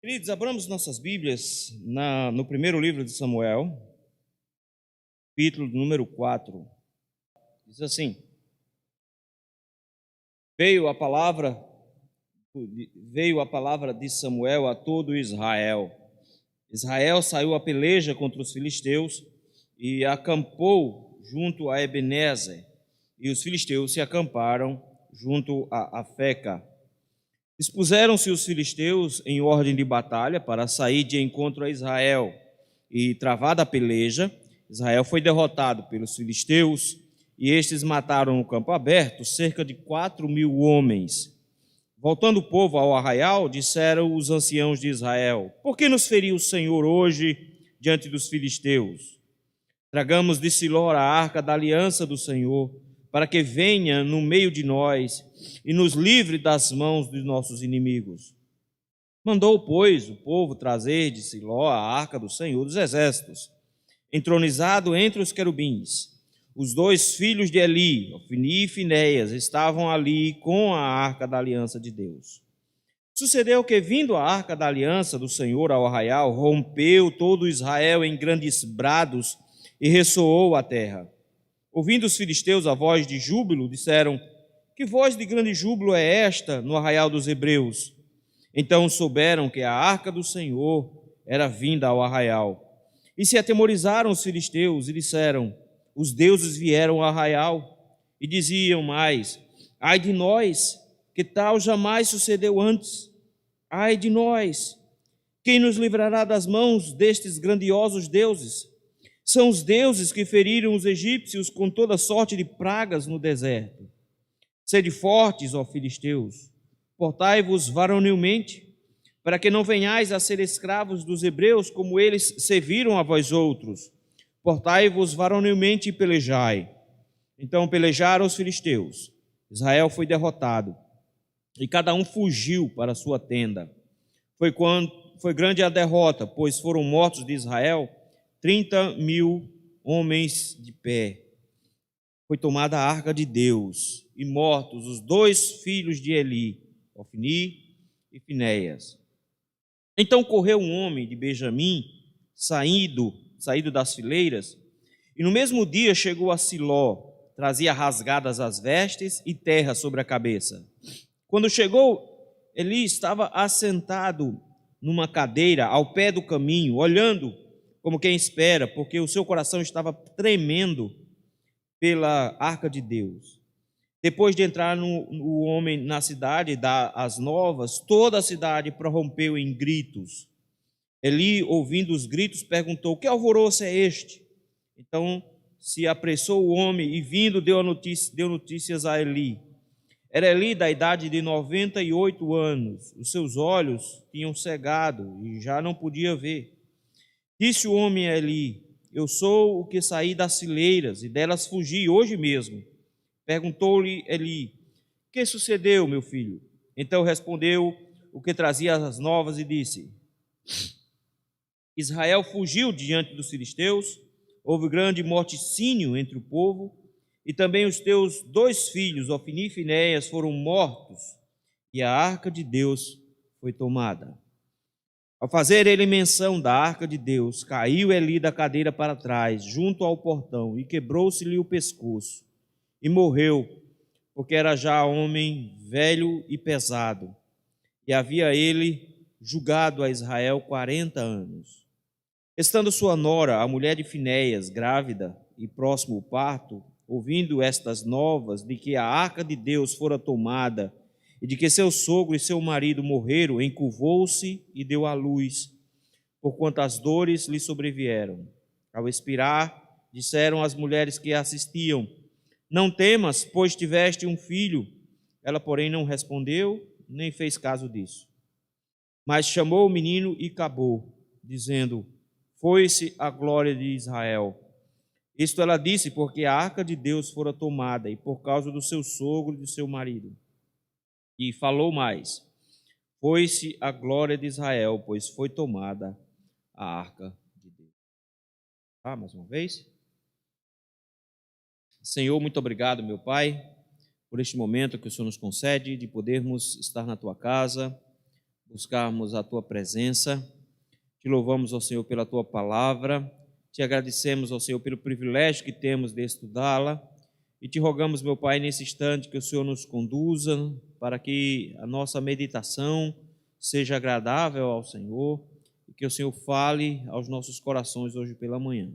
Queridos, abramos nossas Bíblias no primeiro livro de Samuel, capítulo número 4. Diz assim: Veio a palavra de Samuel a todo Israel. Israel saiu a peleja contra os filisteus e acampou junto a Ebenezer, e os filisteus se acamparam junto a Afeca. Dispuseram-se os filisteus em ordem de batalha para sair de encontro a Israel, e travada a peleja, Israel foi derrotado pelos filisteus, e estes mataram no campo aberto cerca de 4.000 homens. Voltando o povo ao arraial, disseram os anciãos de Israel: Por que nos feriu o Senhor hoje diante dos filisteus? Tragamos de Siló a arca da aliança do Senhor, para que venha no meio de nós e nos livre das mãos dos nossos inimigos. Mandou, pois, o povo trazer de Siló a arca do Senhor dos exércitos, entronizado entre os querubins. Os dois filhos de Eli, Ofni e Finéias, estavam ali com a arca da aliança de Deus. Sucedeu que, vindo a arca da aliança do Senhor ao arraial, rompeu todo Israel em grandes brados e ressoou a terra. Ouvindo os filisteus a voz de júbilo, disseram: Que voz de grande júbilo é esta no arraial dos hebreus? Então souberam que a arca do Senhor era vinda ao arraial. E se atemorizaram os filisteus e disseram: Os deuses vieram ao arraial. E diziam mais: Ai de nós, que tal jamais sucedeu antes. Ai de nós, quem nos livrará das mãos destes grandiosos deuses? São os deuses que feriram os egípcios com toda sorte de pragas no deserto. Sede fortes, ó filisteus, portai-vos varonilmente, para que não venhais a ser escravos dos hebreus, como eles serviram a vós outros. Portai-vos varonilmente e pelejai. Então pelejaram os filisteus. Israel foi derrotado, e cada um fugiu para a sua tenda. Foi grande a derrota, pois foram mortos de Israel 30.000 homens de pé. Foi tomada a arca de Deus, e mortos os dois filhos de Eli, Ofni e Finéias. Então correu um homem de Benjamim, saído das fileiras, e no mesmo dia chegou a Siló, trazia rasgadas as vestes e terra sobre a cabeça. Quando chegou, Eli estava assentado numa cadeira ao pé do caminho, olhando como quem espera, porque o seu coração estava tremendo pela arca de Deus. Depois de entrar o homem na cidade e dar as novas, toda a cidade prorrompeu em gritos. Eli, ouvindo os gritos, perguntou: Que alvoroço é este? Então se apressou o homem e, vindo, deu notícias a Eli. Era Eli da idade de 98 anos. Os seus olhos tinham cegado e já não podia ver. Disse o homem a Eli: Eu sou o que saí das fileiras e delas fugi hoje mesmo. Perguntou-lhe Eli: Que sucedeu, meu filho? Então respondeu o que trazia as novas e disse: Israel fugiu diante dos filisteus, houve grande morticínio entre o povo, e também os teus dois filhos, Ofni e Finéias, foram mortos, e a arca de Deus foi tomada. Ao fazer ele menção da arca de Deus, caiu Eli da cadeira para trás, junto ao portão, e quebrou-se-lhe o pescoço, e morreu, porque era já homem velho e pesado, e havia ele julgado a Israel 40 anos. Estando sua nora, a mulher de Finéias, grávida e próximo ao parto, ouvindo estas novas de que a arca de Deus fora tomada, e de que seu sogro e seu marido morreram, encurvou-se e deu à luz, porquanto as dores lhe sobrevieram. Ao expirar, disseram as mulheres que a assistiam: Não temas, pois tiveste um filho. Ela, porém, não respondeu, nem fez caso disso. Mas chamou o menino e acabou, dizendo: Foi-se a glória de Israel. Isto ela disse porque a arca de Deus fora tomada, e por causa do seu sogro e do seu marido. E falou mais: Foi-se a glória de Israel, pois foi tomada a arca de Deus. Mais uma vez. Senhor, muito obrigado, meu Pai, por este momento que o Senhor nos concede de podermos estar na Tua casa, buscarmos a Tua presença. Te louvamos, ó Senhor, pela Tua palavra. Te agradecemos, ó Senhor, pelo privilégio que temos de estudá-la. E te rogamos, meu Pai, nesse instante que o Senhor nos conduza para que a nossa meditação seja agradável ao Senhor e que o Senhor fale aos nossos corações hoje pela manhã.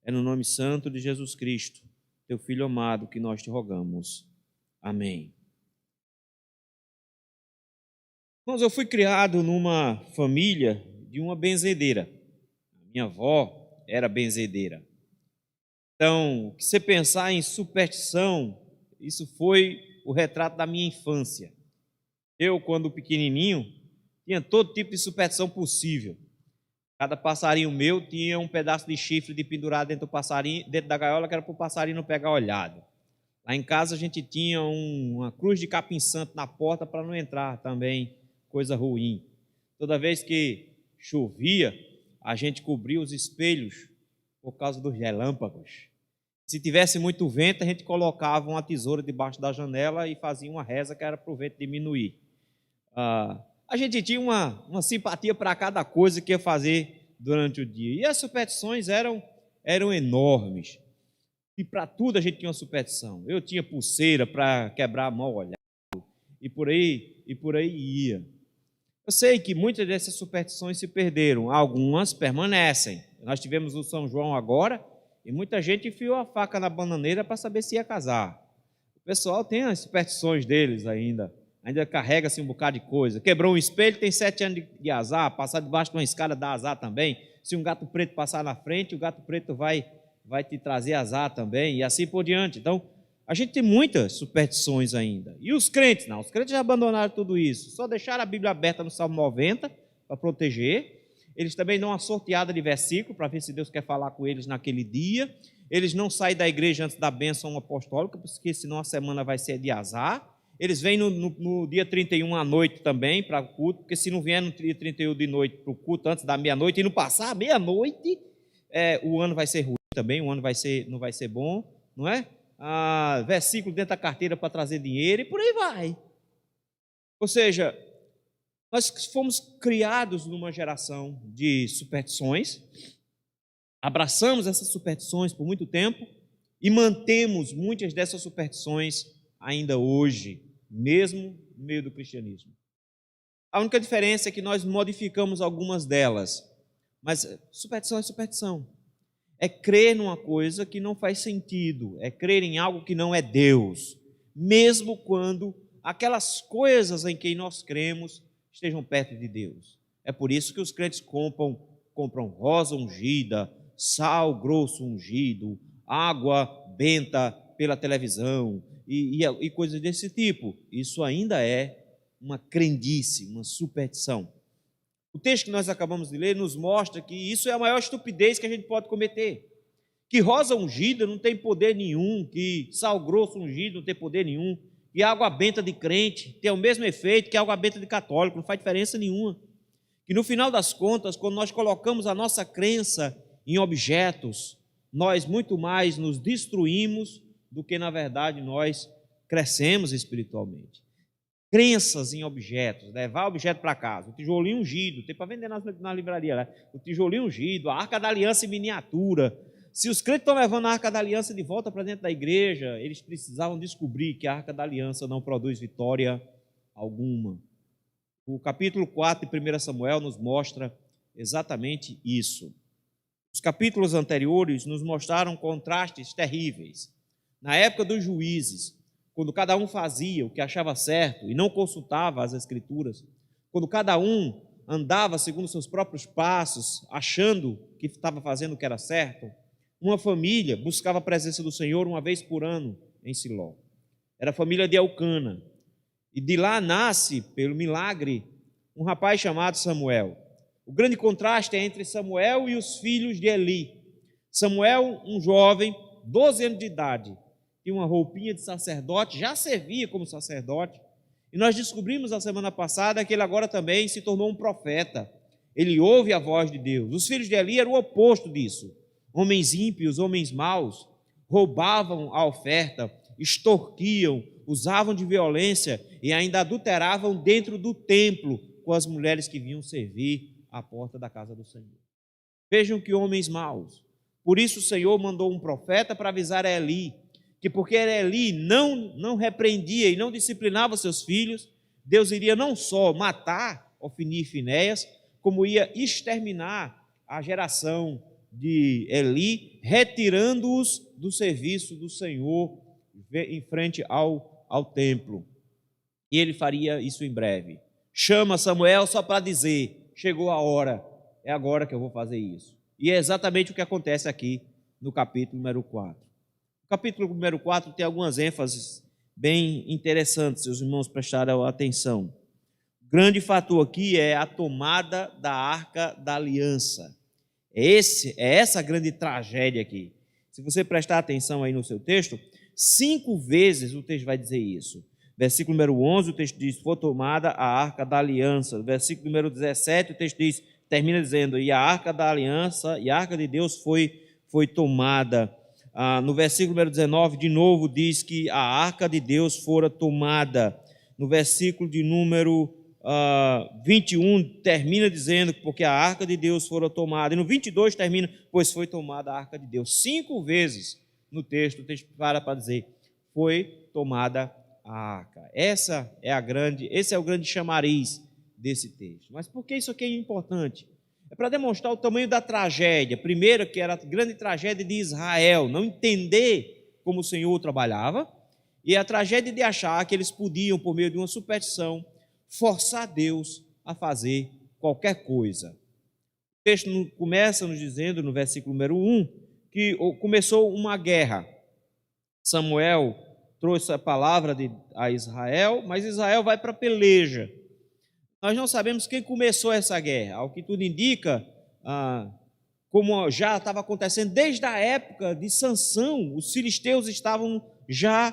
É no nome santo de Jesus Cristo, Teu Filho amado, que nós te rogamos. Amém. Irmãos, eu fui criado numa família de uma benzedeira. Minha avó era benzedeira. Então, se você pensar em superstição, isso foi o retrato da minha infância. Eu, quando pequenininho, tinha todo tipo de superstição possível. Cada passarinho meu tinha um pedaço de chifre de pendurado dentro do passarinho, dentro da gaiola, que era para o passarinho não pegar olhado. Lá em casa a gente tinha uma cruz de capim santo na porta para não entrar também, coisa ruim. Toda vez que chovia, a gente cobria os espelhos por causa dos relâmpagos. Se tivesse muito vento, a gente colocava uma tesoura debaixo da janela e fazia uma reza que era para o vento diminuir. A gente tinha uma simpatia para cada coisa que ia fazer durante o dia. E as superstições eram enormes. E para tudo a gente tinha uma superstição. Eu tinha pulseira para quebrar mal olhado e por aí ia. Eu sei que muitas dessas superstições se perderam, algumas permanecem. Nós tivemos o São João agora e muita gente enfiou a faca na bananeira para saber se ia casar. O pessoal tem as superstições deles ainda carrega-se um bocado de coisa. Quebrou um espelho, tem 7 anos de azar, passar debaixo de uma escada dá azar também. Se um gato preto passar na frente, o gato preto vai te trazer azar também, e assim por diante. Então, a gente tem muitas superstições ainda. E os crentes? Não, os crentes já abandonaram tudo isso, só deixaram a Bíblia aberta no Salmo 90 para proteger. Eles também dão uma sorteada de versículo para ver se Deus quer falar com eles naquele dia. Eles não saem da igreja antes da bênção apostólica, porque senão a semana vai ser de azar. Eles vêm no dia 31 à noite também para o culto, porque se não vier no dia 31 de noite para o culto antes da meia-noite e não passar a meia-noite, o ano vai ser ruim também, o ano não vai ser bom, não é? Versículo dentro da carteira para trazer dinheiro e por aí vai. Ou seja, nós fomos criados numa geração de superstições, abraçamos essas superstições por muito tempo e mantemos muitas dessas superstições ainda hoje, mesmo no meio do cristianismo. A única diferença é que nós modificamos algumas delas, mas superstição é superstição. É crer numa coisa que não faz sentido, é crer em algo que não é Deus, mesmo quando aquelas coisas em que nós cremos estejam perto de Deus. É por isso que os crentes compram rosa ungida, sal grosso ungido, água benta pela televisão e coisas desse tipo. Isso ainda é uma crendice, uma superstição. O texto que nós acabamos de ler nos mostra que isso é a maior estupidez que a gente pode cometer. Que rosa ungida não tem poder nenhum, que sal grosso ungido não tem poder nenhum, que água benta de crente tem o mesmo efeito que água benta de católico, não faz diferença nenhuma. Que no final das contas, quando nós colocamos a nossa crença em objetos, nós muito mais nos destruímos do que, na verdade, nós crescemos espiritualmente. Crenças em objetos, levar objeto para casa, o tijolinho ungido, tem para vender na livraria, né? O tijolinho ungido, a Arca da Aliança em miniatura. Se os crentes estão levando a Arca da Aliança de volta para dentro da igreja, eles precisavam descobrir que a Arca da Aliança não produz vitória alguma. O capítulo 4 de 1 Samuel nos mostra exatamente isso. Os capítulos anteriores nos mostraram contrastes terríveis. Na época dos juízes, quando cada um fazia o que achava certo e não consultava as Escrituras, quando cada um andava segundo seus próprios passos, achando que estava fazendo o que era certo, uma família buscava a presença do Senhor uma vez por ano em Siló. Era a família de Elcana. E de lá nasce, pelo milagre, um rapaz chamado Samuel. O grande contraste é entre Samuel e os filhos de Eli. Samuel, um jovem, 12 anos de idade, tinha uma roupinha de sacerdote, já servia como sacerdote, e nós descobrimos a semana passada que ele agora também se tornou um profeta. Ele ouve a voz de Deus. Os filhos de Eli eram o oposto disso. Homens ímpios, homens maus, roubavam a oferta, extorquiam, usavam de violência e ainda adulteravam dentro do templo, com as mulheres que vinham servir à porta da casa do Senhor. Vejam que homens maus. Por isso o Senhor mandou um profeta para avisar a Eli, que porque Eli não repreendia e não disciplinava seus filhos, Deus iria não só matar Ofni e Finéias, como ia exterminar a geração de Eli, retirando-os do serviço do Senhor em frente ao templo. E ele faria isso em breve. Chama Samuel só para dizer, chegou a hora, é agora que eu vou fazer isso. E é exatamente o que acontece aqui no capítulo número 4. O capítulo número 4 tem algumas ênfases bem interessantes, se os irmãos prestarem atenção. O grande fator aqui é a tomada da Arca da Aliança. É essa a grande tragédia aqui. Se você prestar atenção aí no seu texto, 5 vezes o texto vai dizer isso. Versículo número 11, o texto diz, foi tomada a Arca da Aliança. Versículo número 17, o texto diz, termina dizendo, e a Arca da Aliança, e a Arca de Deus foi tomada. No versículo número 19, de novo, diz que a Arca de Deus fora tomada. No versículo de número 21, termina dizendo, porque a Arca de Deus fora tomada. E no 22 termina, pois foi tomada a Arca de Deus. 5 vezes no texto, o texto para dizer, foi tomada a arca. Esse é o grande chamariz desse texto. Mas por que isso aqui é importante? É para demonstrar o tamanho da tragédia. Primeiro, que era a grande tragédia de Israel, não entender como o Senhor trabalhava, e a tragédia de achar que eles podiam, por meio de uma superstição, forçar Deus a fazer qualquer coisa. O texto começa nos dizendo, no versículo número 1, que começou uma guerra. Samuel trouxe a palavra a Israel, mas Israel vai para a peleja. Nós não sabemos quem começou essa guerra. Ao que tudo indica, como já estava acontecendo desde a época de Sansão, os filisteus estavam já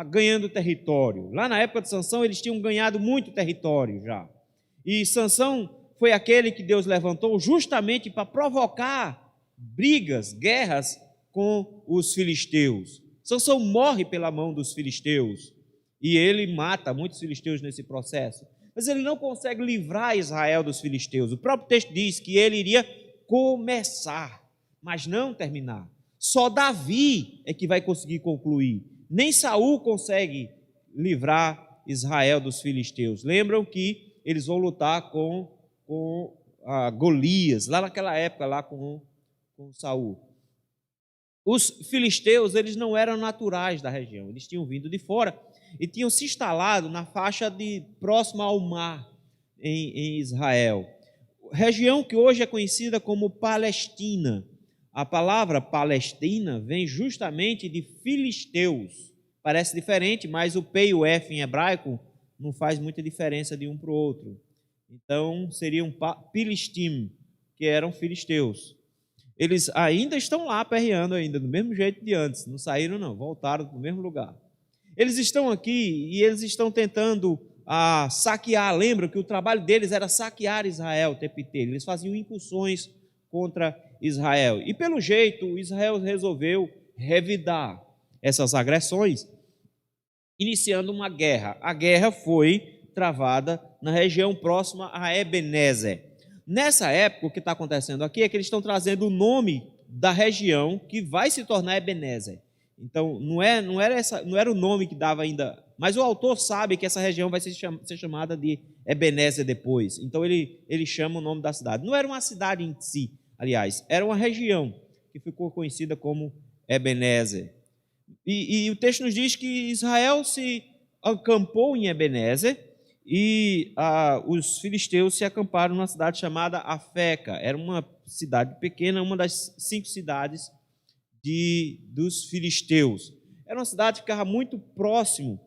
ganhando território. Lá na época de Sansão, eles tinham ganhado muito território já. E Sansão foi aquele que Deus levantou justamente para provocar brigas, guerras com os filisteus. Sansão morre pela mão dos filisteus e ele mata muitos filisteus nesse processo. Mas ele não consegue livrar Israel dos filisteus. O próprio texto diz que ele iria começar, mas não terminar. Só Davi é que vai conseguir concluir. Nem Saul consegue livrar Israel dos filisteus. Lembram que eles vão lutar com Golias, lá naquela época, lá com Saul. Os filisteus, eles não eram naturais da região, eles tinham vindo de fora e tinham se instalado na faixa próxima ao mar, em Israel. Região que hoje é conhecida como Palestina. A palavra Palestina vem justamente de filisteus. Parece diferente, mas o P e o F em hebraico não faz muita diferença de um para o outro. Então, seriam Pilistim, que eram filisteus. Eles ainda estão lá aperreando ainda, do mesmo jeito de antes. Não saíram não, voltaram para o mesmo lugar. Eles estão aqui e eles estão tentando saquear. Lembra que o trabalho deles era saquear Israel o tempo inteiro. Eles faziam incursões contra Israel. E pelo jeito, Israel resolveu revidar essas agressões, iniciando uma guerra. A guerra foi travada na região próxima a Ebenezer. Nessa época, o que está acontecendo aqui é que eles estão trazendo o nome da região que vai se tornar Ebenezer. Então, não era o nome que dava ainda, mas o autor sabe que essa região vai ser chamada de Ebenezer depois. Então, ele chama o nome da cidade. Não era uma cidade em si, aliás, era uma região que ficou conhecida como Ebenezer. E o texto nos diz que Israel se acampou em Ebenezer, e os filisteus se acamparam numa cidade chamada Afeca. Era uma cidade pequena, uma das 5 cidades dos filisteus. Era uma cidade que ficava muito próximo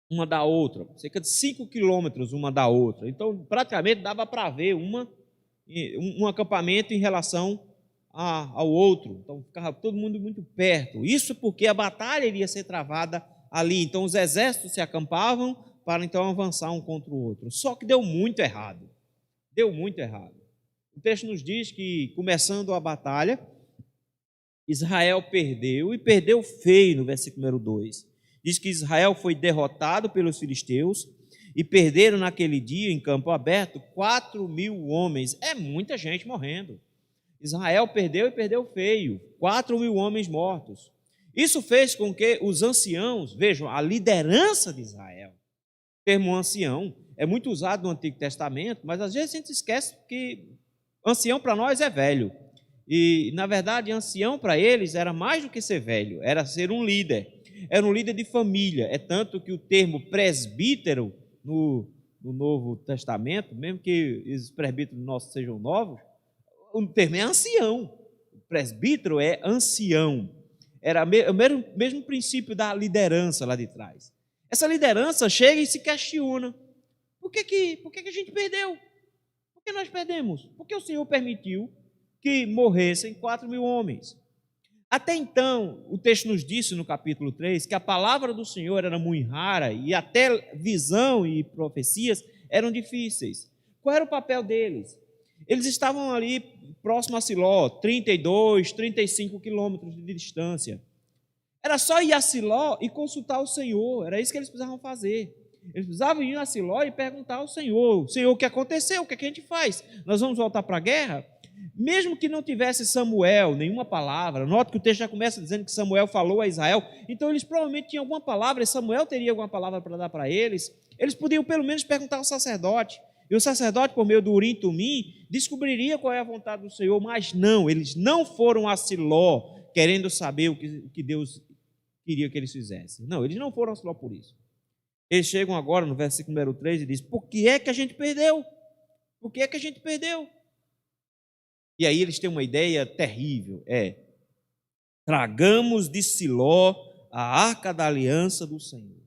uma da outra, cerca de 5 quilômetros uma da outra. Então, praticamente dava para ver um acampamento em relação ao outro. Então, ficava todo mundo muito perto. Isso porque a batalha iria ser travada ali. Então, os exércitos se acampavam para então avançar um contra o outro. Só que deu muito errado. Deu muito errado. O texto nos diz que, começando a batalha, Israel perdeu, e perdeu feio no versículo número 2. Diz que Israel foi derrotado pelos filisteus, e perderam naquele dia, em campo aberto, 4.000 homens. É muita gente morrendo. Israel perdeu e perdeu feio. 4.000 homens mortos. Isso fez com que os anciãos, vejam, a liderança de Israel, o termo ancião é muito usado no Antigo Testamento, mas às vezes a gente esquece que ancião para nós é velho. E, na verdade, ancião para eles era mais do que ser velho, era ser um líder. Era um líder de família. É tanto que o termo presbítero no Novo Testamento, mesmo que os presbíteros nossos sejam novos, o termo é ancião. O presbítero é ancião. Era o mesmo princípio da liderança lá de trás. Essa liderança chega e se questiona. Por que a gente perdeu? Por que nós perdemos? Porque o Senhor permitiu que morressem 4.000 homens. Até então, o texto nos disse no capítulo 3 que a palavra do Senhor era muito rara e até visão e profecias eram difíceis. Qual era o papel deles? Eles estavam ali próximo a Siló, 32, 35 quilômetros de distância. Era só ir a Siló e consultar o Senhor, era isso que eles precisavam fazer. Eles precisavam ir a Siló e perguntar ao Senhor: Senhor, o que aconteceu? O que a gente faz? Nós vamos voltar para a guerra? Mesmo que não tivesse Samuel, nenhuma palavra, note que o texto já começa dizendo que Samuel falou a Israel, então eles provavelmente tinham alguma palavra, e Samuel teria alguma palavra para dar para eles. Eles podiam pelo menos perguntar ao sacerdote, e o sacerdote, por meio do Urim e Tumim, descobriria qual é a vontade do Senhor, mas não, eles não foram a Siló querendo saber o que Deus queria que eles fizessem. Não, eles não foram a Siló por isso. Eles chegam agora no versículo número 3 e dizem: por que é que a gente perdeu? Por que é que a gente perdeu? E aí eles têm uma ideia terrível, tragamos de Siló a arca da aliança do Senhor.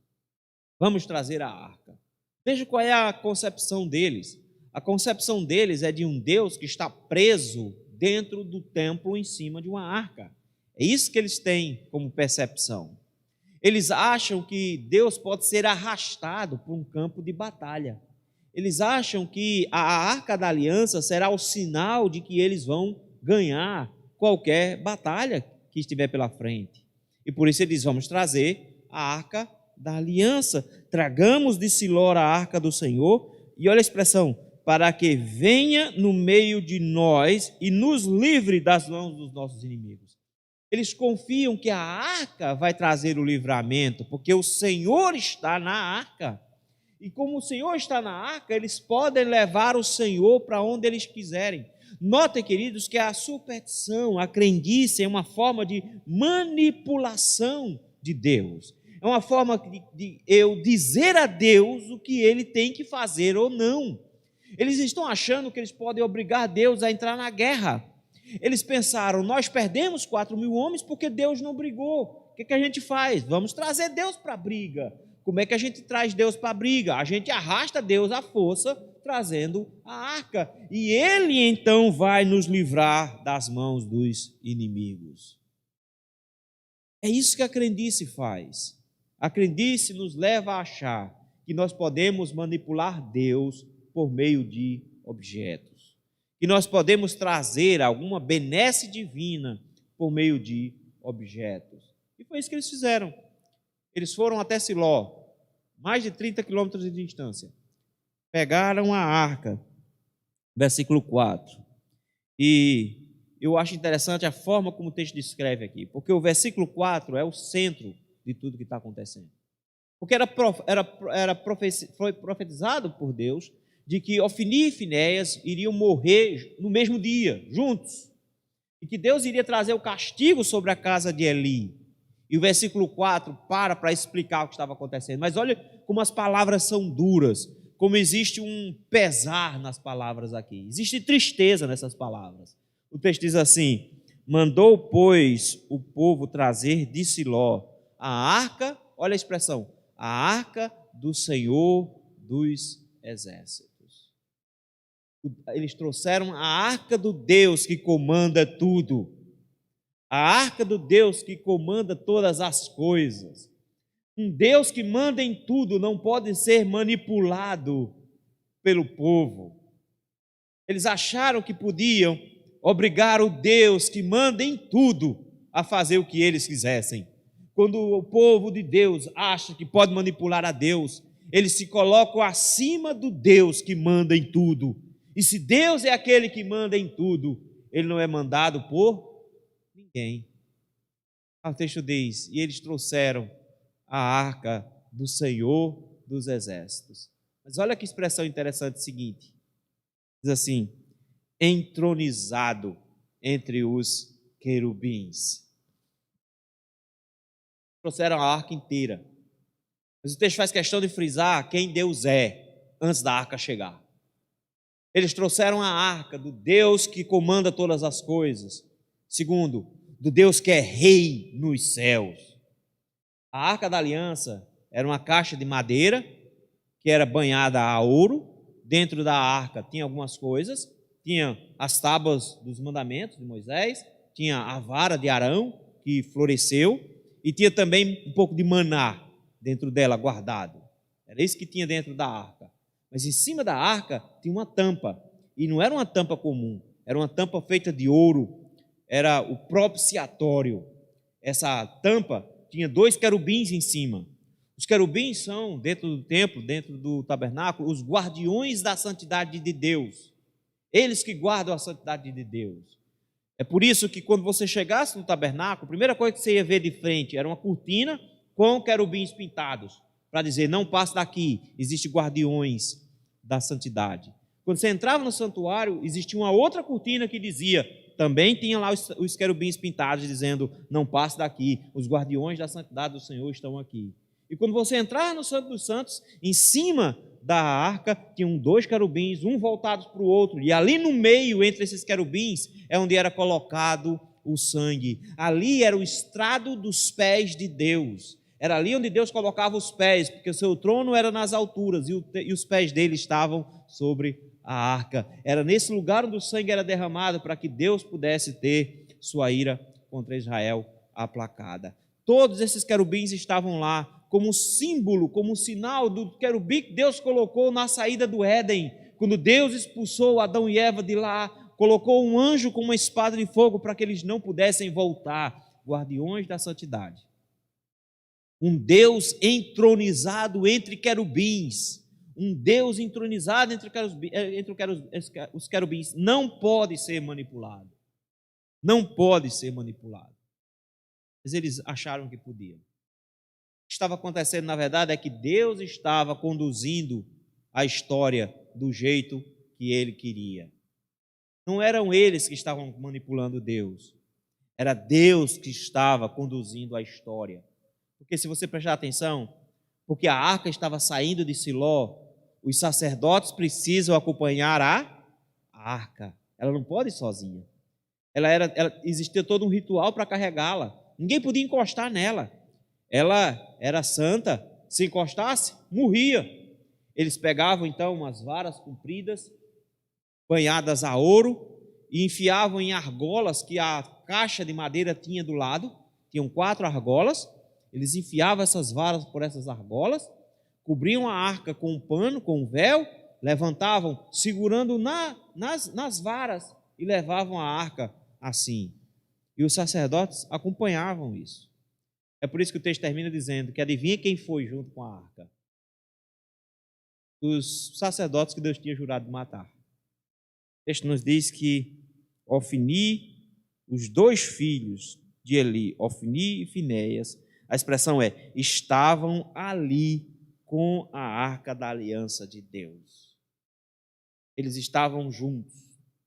Vamos trazer a arca. Veja qual é a concepção deles. A concepção deles é de um Deus que está preso dentro do templo em cima de uma arca. É isso que eles têm como percepção. Eles acham que Deus pode ser arrastado por um campo de batalha. Eles acham que a arca da aliança será o sinal de que eles vão ganhar qualquer batalha que estiver pela frente. E por isso eles vão trazer a arca da aliança. Tragamos de Siló a arca do Senhor. E olha a expressão: para que venha no meio de nós e nos livre das mãos dos nossos inimigos. Eles confiam que a arca vai trazer o livramento, porque o Senhor está na arca. E como o Senhor está na arca, eles podem levar o Senhor para onde eles quiserem. Notem, queridos, que a superstição, a crendice é uma forma de manipulação de Deus. É uma forma de eu dizer a Deus o que Ele tem que fazer ou não. Eles estão achando que eles podem obrigar Deus a entrar na guerra. Eles pensaram: nós perdemos 4.000 homens porque Deus não brigou. O que a gente faz? Vamos trazer Deus para a briga. Como é que a gente traz Deus para a briga? A gente arrasta Deus à força, trazendo a arca. E Ele então vai nos livrar das mãos dos inimigos. É isso que a crendice faz. A crendice nos leva a achar que nós podemos manipular Deus por meio de objetos. Que nós podemos trazer alguma benesse divina por meio de objetos. E foi isso que eles fizeram. Eles foram até Siló, mais de 30 quilômetros de distância. Pegaram a arca, versículo 4. E eu acho interessante a forma como o texto descreve aqui, porque o versículo 4 é o centro de tudo que está acontecendo. Porque foi profetizado por Deus de que Ofni e Finéias iriam morrer no mesmo dia, juntos. E que Deus iria trazer o castigo sobre a casa de Eli. E o versículo 4 para explicar o que estava acontecendo. Mas olha como as palavras são duras, como existe um pesar nas palavras aqui. Existe tristeza nessas palavras. O texto diz assim: mandou, pois, o povo trazer de Siló a arca, olha a expressão, a arca do Senhor dos exércitos. Eles trouxeram a arca do Deus que comanda tudo. A arca do Deus que comanda todas as coisas. Um Deus que manda em tudo não pode ser manipulado pelo povo. Eles acharam que podiam obrigar o Deus que manda em tudo a fazer o que eles quisessem. Quando o povo de Deus acha que pode manipular a Deus, Eles se colocam acima do Deus que manda em tudo. E se Deus é aquele que manda em tudo, ele não é mandado por ninguém. O texto diz: e eles trouxeram a arca do Senhor dos Exércitos. Mas olha que expressão interessante seguinte. Diz assim: entronizado entre os querubins. Trouxeram a arca inteira. Mas o texto faz questão de frisar quem Deus é antes da arca chegar. Eles trouxeram a arca do Deus que comanda todas as coisas. Segundo, do Deus que é rei nos céus. A arca da aliança era uma caixa de madeira que era banhada a ouro. Dentro da arca tinha algumas coisas. Tinha as tábuas dos mandamentos de Moisés. Tinha a vara de Arão que floresceu. E tinha também um pouco de maná dentro dela guardado. Era isso que tinha dentro da arca. Mas em cima da arca tinha uma tampa. E não era uma tampa comum. Era uma tampa feita de ouro. Era o propiciatório. Essa tampa tinha 2 querubins em cima. Os querubins são, dentro do templo, dentro do tabernáculo, os guardiões da santidade de Deus. Eles que guardam a santidade de Deus. É por isso que quando você chegasse no tabernáculo, a primeira coisa que você ia ver de frente era uma cortina com querubins pintados, para dizer: não passe daqui, existem guardiões da santidade. Quando você entrava no santuário, existia uma outra cortina que dizia, também tinha lá os querubins pintados, dizendo: não passe daqui, os guardiões da santidade do Senhor estão aqui. E quando você entrava no Santo dos Santos, em cima da arca tinham 2 querubins, um voltado para o outro, e ali no meio, entre esses querubins, é onde era colocado o sangue. Ali era o estrado dos pés de Deus. Era ali onde Deus colocava os pés, porque o seu trono era nas alturas e os pés dele estavam sobre a arca. Era nesse lugar onde o sangue era derramado para que Deus pudesse ter sua ira contra Israel aplacada. Todos esses querubins estavam lá como símbolo, como sinal do querubim que Deus colocou na saída do Éden. Quando Deus expulsou Adão e Eva de lá, colocou um anjo com uma espada de fogo para que eles não pudessem voltar. Guardiões da santidade. Um Deus entronizado entre querubins. Um Deus entronizado entre os querubins. Não pode ser manipulado. Não pode ser manipulado. Mas eles acharam que podiam. O que estava acontecendo, na verdade, é que Deus estava conduzindo a história do jeito que Ele queria. Não eram eles que estavam manipulando Deus. Era Deus que estava conduzindo a história. Porque se você prestar atenção, porque a arca estava saindo de Siló, os sacerdotes precisam acompanhar a arca. Ela não pode ir sozinha. Existia todo um ritual para carregá-la. Ninguém podia encostar nela. Ela era santa. Se encostasse, morria. Eles pegavam então umas varas compridas, banhadas a ouro, e enfiavam em argolas que a caixa de madeira tinha do lado. Tinham 4 argolas. Eles enfiavam essas varas por essas argolas, cobriam a arca com um pano, com um véu, levantavam, segurando nas varas, e levavam a arca assim. E os sacerdotes acompanhavam isso. É por isso que o texto termina dizendo que adivinha quem foi junto com a arca? Os sacerdotes que Deus tinha jurado de matar. O texto nos diz que Ofni, os 2 filhos de Eli, Ofni e Finéias, a expressão é, estavam ali com a arca da aliança de Deus. Eles estavam juntos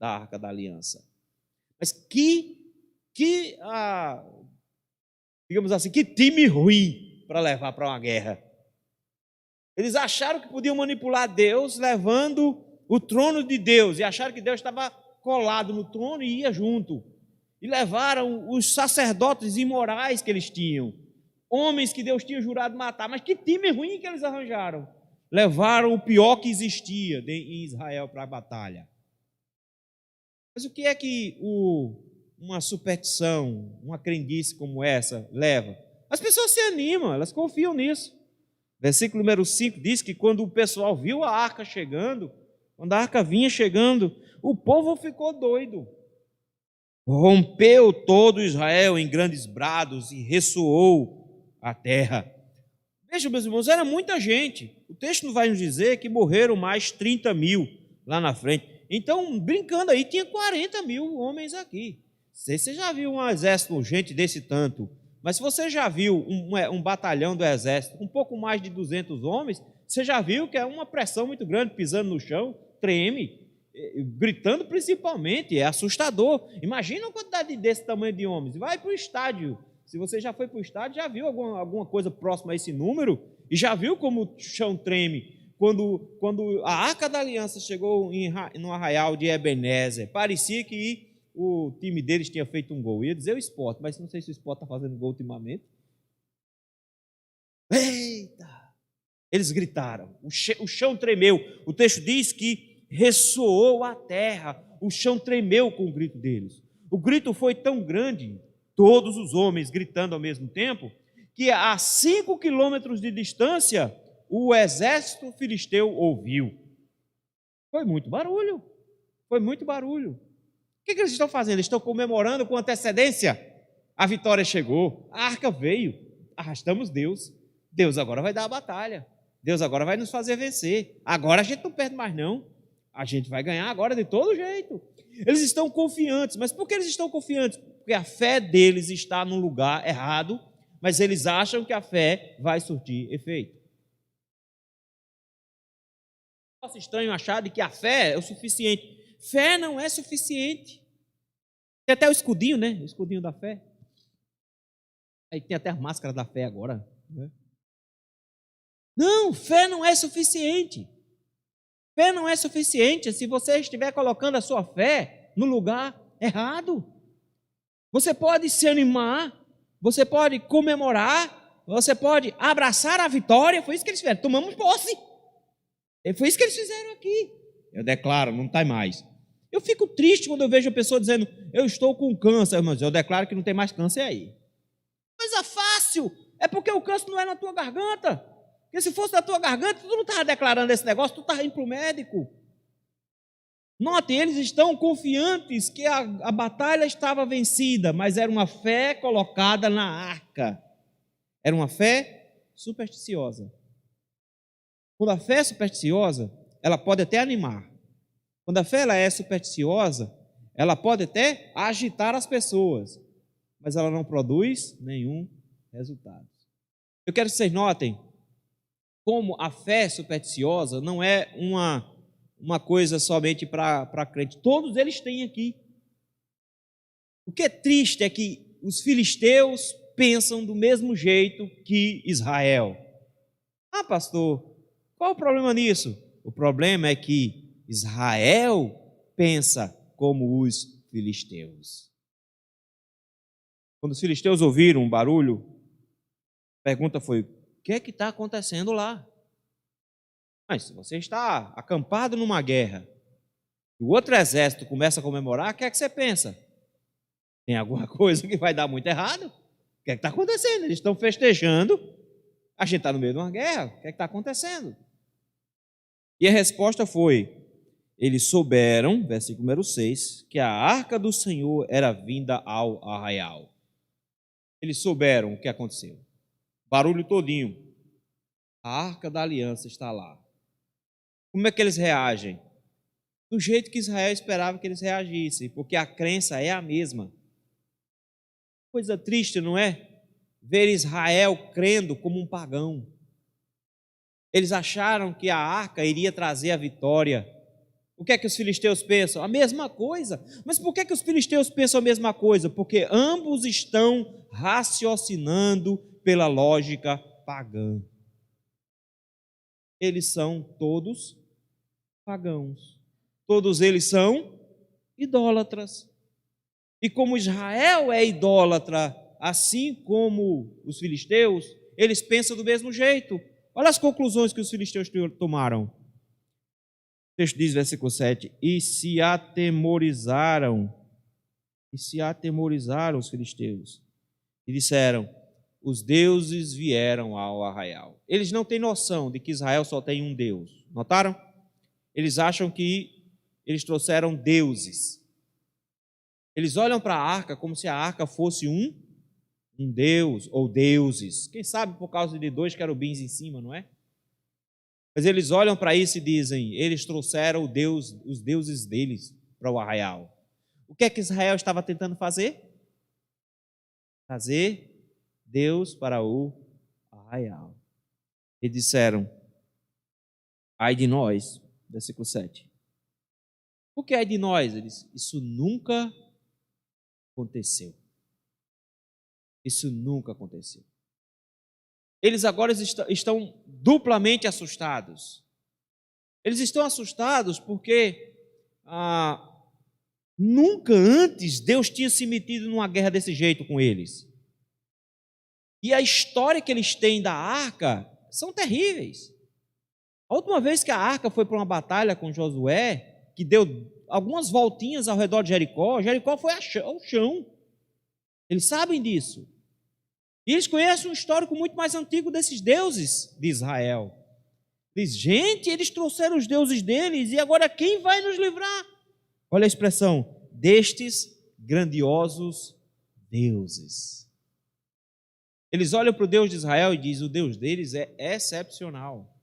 da arca da aliança. Mas digamos assim, que time ruim para levar para uma guerra. Eles acharam que podiam manipular Deus levando o trono de Deus, e acharam que Deus estava colado no trono e ia junto. E levaram os sacerdotes imorais que eles tinham, homens que Deus tinha jurado matar. Mas que time ruim que eles arranjaram. Levaram o pior que existia em Israel para a batalha. Mas o que é que uma superstição, uma crendice como essa leva? As pessoas se animam, elas confiam nisso. Versículo número 5 diz que quando o pessoal viu a arca chegando, quando a arca vinha chegando, o povo ficou doido. Rompeu todo Israel em grandes brados e ressoou a terra. Veja, meus irmãos, era muita gente. O texto não vai nos dizer que morreram mais 30 mil lá na frente. Então, brincando aí, tinha 40 mil homens aqui. Não sei se você já viu um exército, gente desse tanto, mas se você já viu um batalhão do exército, um pouco mais de 200 homens, você já viu que é uma pressão muito grande, pisando no chão, treme, gritando principalmente, é assustador. Imagina uma quantidade desse tamanho de homens. Vai para o estádio. Se você já foi para o estádio, já viu alguma coisa próxima a esse número? E já viu como o chão treme? Quando a Arca da Aliança chegou no arraial de Ebenezer, parecia que o time deles tinha feito um gol. Eu ia dizer o Sport, mas não sei se o Sport está fazendo gol ultimamente. Eita! Eles gritaram, o chão tremeu. O texto diz que ressoou a terra, o chão tremeu com o grito deles. O grito foi tão grande, todos os homens gritando ao mesmo tempo, que a 5 quilômetros de distância, o exército filisteu ouviu. Foi muito barulho, foi muito barulho. O que eles estão fazendo? Eles estão comemorando com antecedência. A vitória chegou, a arca veio, arrastamos Deus. Deus agora vai dar a batalha. Deus agora vai nos fazer vencer. Agora a gente não perde mais não. A gente vai ganhar agora de todo jeito. Eles estão confiantes. Mas por que eles estão confiantes? Porque a fé deles está no lugar errado, mas eles acham que a fé vai surtir efeito. É estranho achar de que a fé é o suficiente. Fé não é suficiente. Tem até o escudinho, né? O escudinho da fé. Aí tem até a máscara da fé agora, né? Não, fé não é suficiente. Fé não é suficiente se você estiver colocando a sua fé no lugar errado. Você pode se animar, você pode comemorar, você pode abraçar a vitória. Foi isso que eles fizeram, tomamos posse. Foi isso que eles fizeram aqui. Eu declaro, não está mais. Eu fico triste quando eu vejo a pessoa dizendo, eu estou com câncer, mas eu declaro que não tem mais câncer aí. Mas é fácil, é porque o câncer não é na tua garganta. Porque se fosse na tua garganta, tu não estava declarando esse negócio, tu estava indo para o médico. Note, eles estão confiantes que a batalha estava vencida, mas era uma fé colocada na arca. Era uma fé supersticiosa. Quando a fé é supersticiosa, ela pode até animar. Quando a fé ela é supersticiosa, ela pode até agitar as pessoas, mas ela não produz nenhum resultado. Eu quero que vocês notem como a fé supersticiosa não é uma coisa somente para crente. Todos eles têm aqui. O que é triste é que os filisteus pensam do mesmo jeito que Israel. Ah, pastor, qual o problema nisso? O problema é que Israel pensa como os filisteus. Quando os filisteus ouviram um barulho, a pergunta foi, o que é que está acontecendo lá? Mas se você está acampado numa guerra e o outro exército começa a comemorar, o que é que você pensa? Tem alguma coisa que vai dar muito errado? O que é que está acontecendo? Eles estão festejando, a gente está no meio de uma guerra, o que é que está acontecendo? E a resposta foi, eles souberam, versículo número 6, que a arca do Senhor era vinda ao arraial. Eles souberam o que aconteceu. Barulho todinho. A arca da aliança está lá. Como é que eles reagem? Do jeito que Israel esperava que eles reagissem, porque a crença é a mesma. Coisa triste, não é? Ver Israel crendo como um pagão. Eles acharam que a arca iria trazer a vitória. O que é que os filisteus pensam? A mesma coisa. Mas por que os filisteus pensam a mesma coisa? Porque ambos estão raciocinando pela lógica pagã. Eles são todos pagãos. Todos eles são idólatras. E como Israel é idólatra, assim como os filisteus, eles pensam do mesmo jeito. Olha as conclusões que os filisteus tomaram. O texto diz, versículo 7, e se atemorizaram os filisteus, e disseram, os deuses vieram ao arraial. Eles não têm noção de que Israel só tem um Deus. Notaram? Eles acham que eles trouxeram deuses. Eles olham para a arca como se a arca fosse um um deus ou deuses. Quem sabe por causa de dois querubins em cima, não é? Mas eles olham para isso e dizem, eles trouxeram os deuses deles para o arraial. O que é que Israel estava tentando fazer? Trazer Deus para o arraial. E disseram, ai de nós, versículo 7. Por que ai de nós? Eles, isso nunca aconteceu. Isso nunca aconteceu. Eles agora estão duplamente assustados. Eles estão assustados porque nunca antes Deus tinha se metido numa guerra desse jeito com eles. E a história que eles têm da arca são terríveis. A última vez que a arca foi para uma batalha com Josué, que deu algumas voltinhas ao redor de Jericó, Jericó foi ao chão. Eles sabem disso. E eles conhecem um histórico muito mais antigo desses deuses de Israel. Diz, gente, eles trouxeram os deuses deles e agora quem vai nos livrar? Olha a expressão, destes grandiosos deuses. Eles olham para o Deus de Israel e dizem, o Deus deles é excepcional.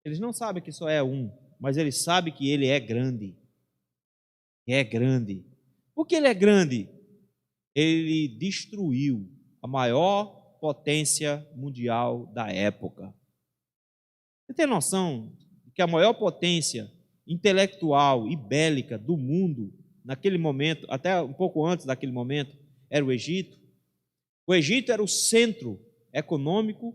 Eles não sabem que só é um, mas eles sabem que ele é grande. É grande. Por que ele é grande? Ele destruiu a maior potência mundial da época. Você tem noção de que a maior potência intelectual e bélica do mundo, naquele momento, até um pouco antes daquele momento, era o Egito? O Egito era o centro econômico,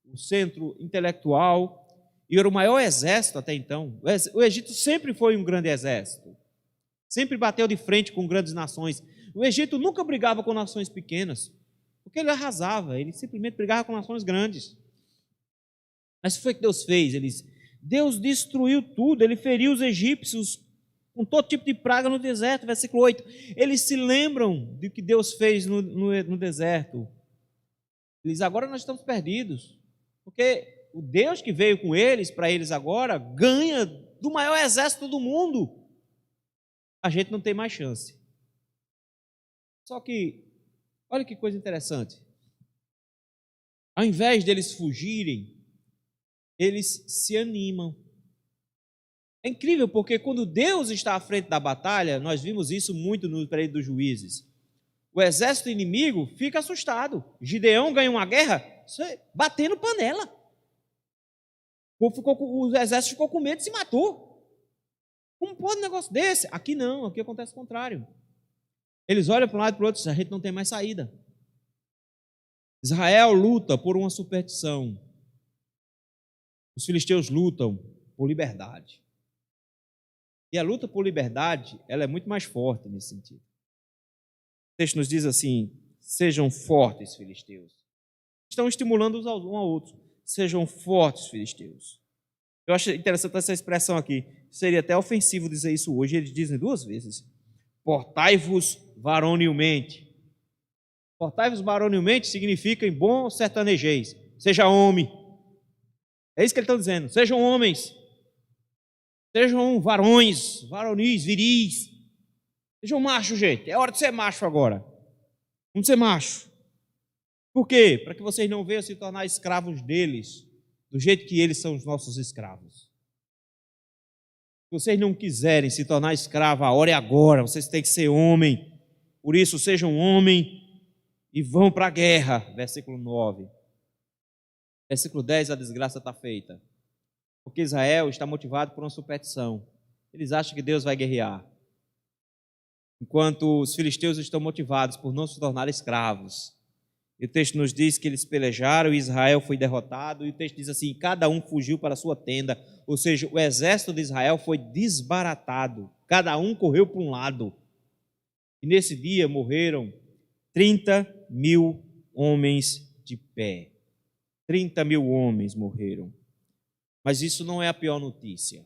o centro intelectual, e era o maior exército até então. O Egito sempre foi um grande exército, sempre bateu de frente com grandes nações. O Egito nunca brigava com nações pequenas, porque ele arrasava, ele simplesmente brigava com nações grandes. Mas o que foi que Deus fez? Deus destruiu tudo, ele feriu os egípcios com todo tipo de praga no deserto, versículo 8. Eles se lembram do que Deus fez no deserto. Eles, agora nós estamos perdidos, porque o Deus que veio com eles, para eles agora, ganha do maior exército do mundo. A gente não tem mais chance. Só que, olha que coisa interessante. Ao invés deles fugirem, eles se animam. É incrível porque quando Deus está à frente da batalha, nós vimos isso muito no período dos Juízes. O exército inimigo fica assustado. Gideão ganha uma guerra batendo panela. O exército ficou com medo e se matou. Como pode um negócio desse? Aqui não, aqui acontece o contrário. Eles olham para um lado e para o outro e dizem, a gente não tem mais saída. Israel luta por uma superstição. Os filisteus lutam por liberdade. E a luta por liberdade, ela é muito mais forte nesse sentido. O texto nos diz assim, sejam fortes, filisteus. Estão estimulando uns ao outro. Sejam fortes, filisteus. Eu acho interessante essa expressão aqui. Seria até ofensivo dizer isso hoje. Eles dizem duas vezes. Portai-vos varonilmente. Portai-vos varonilmente significa em bom sertanejês. Seja homem. É isso que eles estão dizendo. Sejam homens. Sejam varões, varonis, viris. Sejam machos, gente. É hora de ser macho agora. Vamos ser macho. Por quê? Para que vocês não venham se tornar escravos deles, do jeito que eles são os nossos escravos. Se vocês não quiserem se tornar escravo, a hora é agora. Vocês têm que ser homem. Por isso, sejam homem e vão para a guerra. Versículo 9. Versículo 10, a desgraça está feita. Porque Israel está motivado por uma superstição. Eles acham que Deus vai guerrear. Enquanto os filisteus estão motivados por não se tornar escravos. E o texto nos diz que eles pelejaram e Israel foi derrotado. E o texto diz assim, cada um fugiu para a sua tenda. Ou seja, o exército de Israel foi desbaratado. Cada um correu para um lado. E nesse dia morreram 30.000 homens de pé. 30.000 homens morreram. Mas isso não é a pior notícia.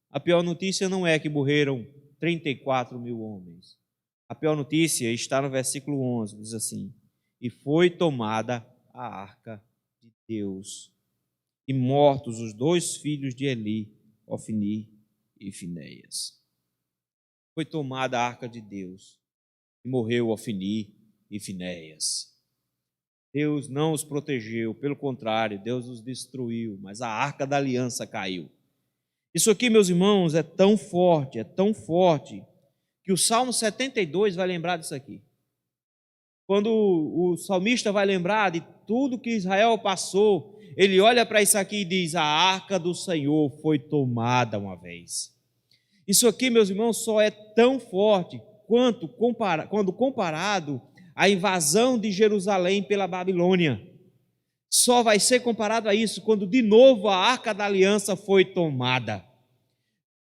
A pior notícia não é que morreram 34.000 homens. A pior notícia está no versículo 11, diz assim, e foi tomada a arca de Deus, e mortos os 2 filhos de Eli, Ofni e Finéias. Foi tomada a arca de Deus, e morreu Ofni e Finéias. Deus não os protegeu, pelo contrário, Deus os destruiu, mas a arca da aliança caiu. Isso aqui, meus irmãos, é tão forte, que o Salmo 72 vai lembrar disso aqui. Quando o salmista vai lembrar de tudo que Israel passou, ele olha para isso aqui e diz: a arca do Senhor foi tomada uma vez. Isso aqui, meus irmãos, só é tão forte quando comparado à invasão de Jerusalém pela Babilônia. Só vai ser comparado a isso quando de novo a arca da aliança foi tomada.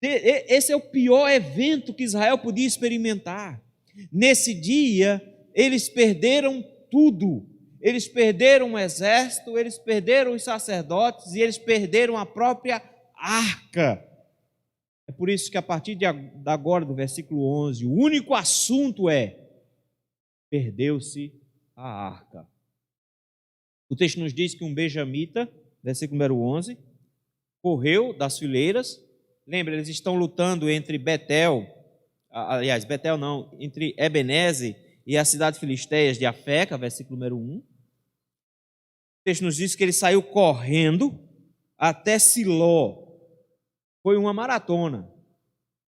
Esse é o pior evento que Israel podia experimentar. Nesse dia, eles perderam tudo. Eles perderam o exército, eles perderam os sacerdotes e eles perderam a própria arca. É por isso que a partir de agora, do versículo 11, o único assunto é: perdeu-se a arca. O texto nos diz que um benjamita, versículo número 11, correu das fileiras. Lembra, eles estão lutando entre Betel não, entre Ebenezer e a cidade filisteia de Afeca, versículo número 1. O texto nos diz que ele saiu correndo até Siló. Foi uma maratona,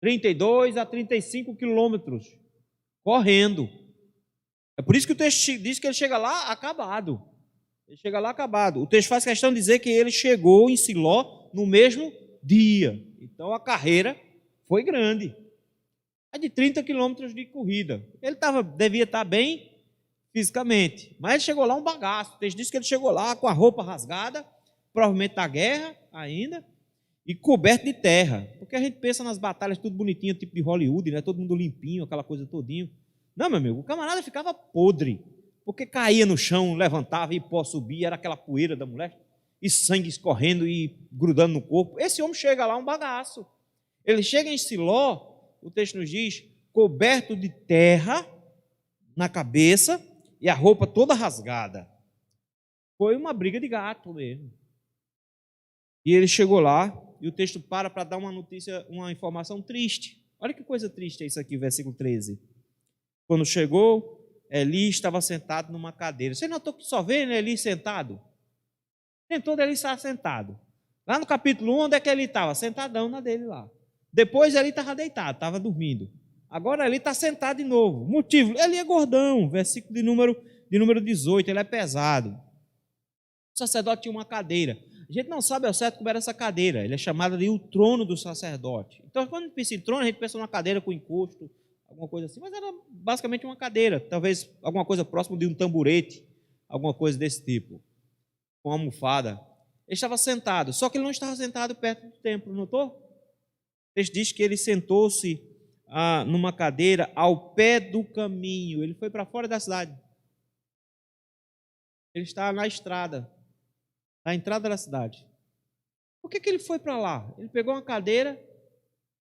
32 a 35 quilômetros, correndo. É por isso que o texto diz que ele chega lá acabado. O texto faz questão de dizer que ele chegou em Siló no mesmo dia. Então a carreira foi grande. É de 30 quilômetros de corrida. Ele devia estar bem fisicamente, mas ele chegou lá um bagaço. O texto diz que ele chegou lá com a roupa rasgada, provavelmente da guerra ainda, e coberto de terra. Porque a gente pensa nas batalhas tudo bonitinho, tipo de Hollywood, né? Todo mundo limpinho, aquela coisa todinho. Não, meu amigo, o camarada ficava podre, porque caía no chão, levantava e pó subia, era aquela poeira da mulher, e sangue escorrendo e grudando no corpo. Esse homem chega lá um bagaço. Ele chega em Siló, o texto nos diz, coberto de terra na cabeça e a roupa toda rasgada. Foi uma briga de gato mesmo. E ele chegou lá, e o texto para dar uma notícia, uma informação triste. Olha que coisa triste é isso aqui, versículo 13. Quando chegou, Eli estava sentado numa cadeira. Você notou que só vê Eli sentado? Nem todo Eli estava sentado. Lá no capítulo 1, onde é que ele estava? Sentadão na dele lá. Depois Eli estava deitado, estava dormindo. Agora Eli está sentado de novo. Motivo, Eli é gordão, versículo de número 18, ele é pesado. O sacerdote tinha uma cadeira. A gente não sabe ao certo como era essa cadeira. Ele é chamado de o trono do sacerdote. Então, quando a gente pensa em trono, a gente pensa numa cadeira com encosto, alguma coisa assim, mas era basicamente uma cadeira, talvez alguma coisa próxima de um tamborete, alguma coisa desse tipo, com uma almofada. Ele estava sentado, só que ele não estava sentado perto do templo, notou? O texto diz que ele sentou-se numa cadeira ao pé do caminho. Ele foi para fora da cidade. Ele está na estrada, na entrada da cidade. Por que ele foi para lá? Ele pegou uma cadeira,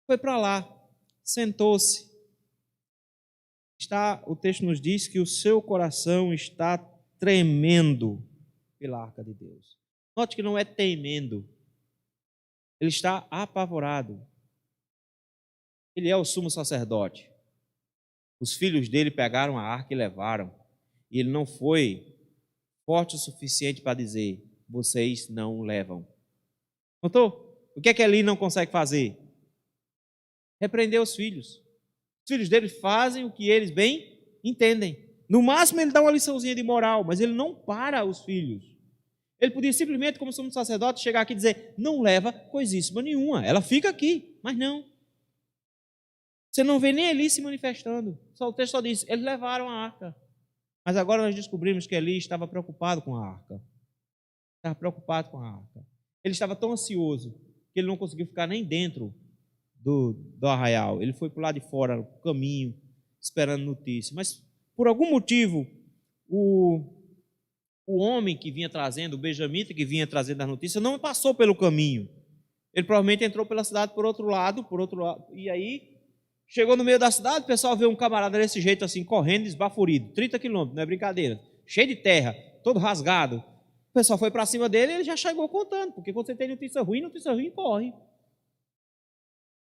foi para lá, sentou-se. O texto nos diz que o seu coração está tremendo pela arca de Deus. Note que não é temendo. Ele está apavorado. Ele é o sumo sacerdote. Os filhos dele pegaram a arca e levaram. E ele não foi forte o suficiente para dizer: vocês não levam. Notou? O que é que Eli não consegue fazer? Repreender os filhos. Os filhos dele fazem o que eles bem entendem. No máximo ele dá uma liçãozinha de moral, mas ele não para os filhos. Ele podia simplesmente, como sumo sacerdote, chegar aqui e dizer: não leva coisíssima nenhuma, ela fica aqui, mas não. Você não vê nem Eli se manifestando. O texto só diz: eles levaram a arca. Mas agora nós descobrimos que Eli estava preocupado com a arca. Ele estava tão ansioso que ele não conseguiu ficar nem dentro do arraial. Ele foi para o lado de fora, no caminho, esperando notícia. Mas, por algum motivo, o homem que vinha trazendo, o benjamita que vinha trazendo as notícias, não passou pelo caminho. Ele provavelmente entrou pela cidade por outro lado, e aí chegou no meio da cidade, o pessoal vê um camarada desse jeito assim, correndo, esbaforido, 30 quilômetros, não é brincadeira, cheio de terra, todo rasgado. O pessoal foi para cima dele e ele já chegou contando, porque quando você tem notícia ruim corre.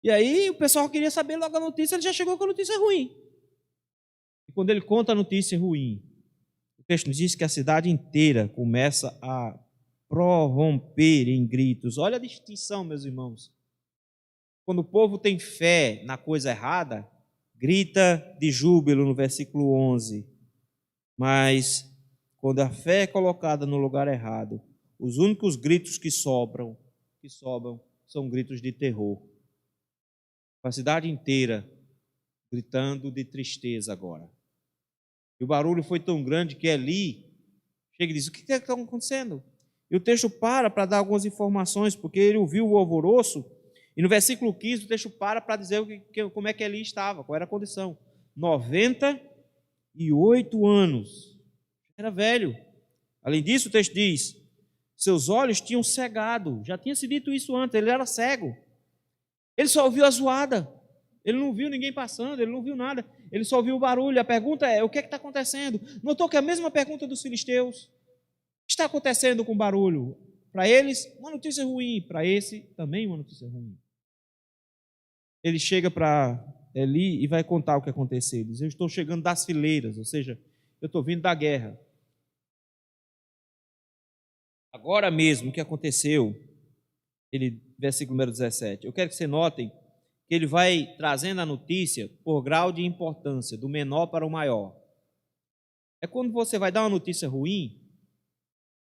E aí o pessoal queria saber logo a notícia, ele já chegou com a notícia ruim. E quando ele conta a notícia ruim, o texto nos diz que a cidade inteira começa a prorromper em gritos. Olha a distinção, meus irmãos. Quando o povo tem fé na coisa errada, grita de júbilo no versículo 11. Mas quando a fé é colocada no lugar errado, os únicos gritos que sobram são gritos de terror. A cidade inteira gritando de tristeza agora. E o barulho foi tão grande que Eli chega e diz: o que está acontecendo? E o texto para dar algumas informações, porque ele ouviu o alvoroço. E no versículo 15 o texto para dizer como é que Eli estava, qual era a condição. 98 anos. Era velho. Além disso, o texto diz: seus olhos tinham cegado. Já tinha se dito isso antes, ele era cego. Ele só ouviu a zoada. Ele não viu ninguém passando, ele não viu nada. Ele só ouviu o barulho. A pergunta é: o que está acontecendo? Notou que a mesma pergunta dos filisteus. O que está acontecendo com o barulho? Para eles, uma notícia ruim. Para esse, também uma notícia ruim. Ele chega para Eli e vai contar o que aconteceu. Ele diz: eu estou chegando das fileiras, ou seja, eu estou vindo da guerra. Agora mesmo, o que aconteceu? Versículo número 17. Eu quero que você notem que ele vai trazendo a notícia por grau de importância, do menor para o maior. É quando você vai dar uma notícia ruim,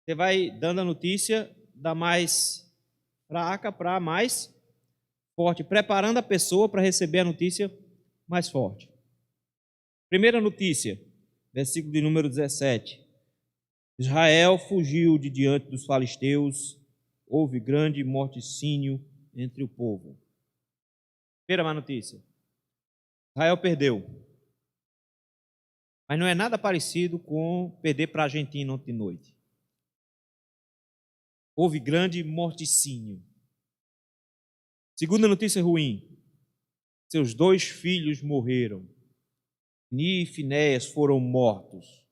você vai dando a notícia da mais fraca para a mais forte, preparando a pessoa para receber a notícia mais forte. Primeira notícia, versículo de número 17. Israel fugiu de diante dos filisteus, houve grande morticínio entre o povo. Primeira má notícia. Israel perdeu. Mas não é nada parecido com perder para a Argentina ontem de noite. Houve grande morticínio. Segunda notícia ruim. Seus 2 filhos morreram. Ni e Finéias foram mortos.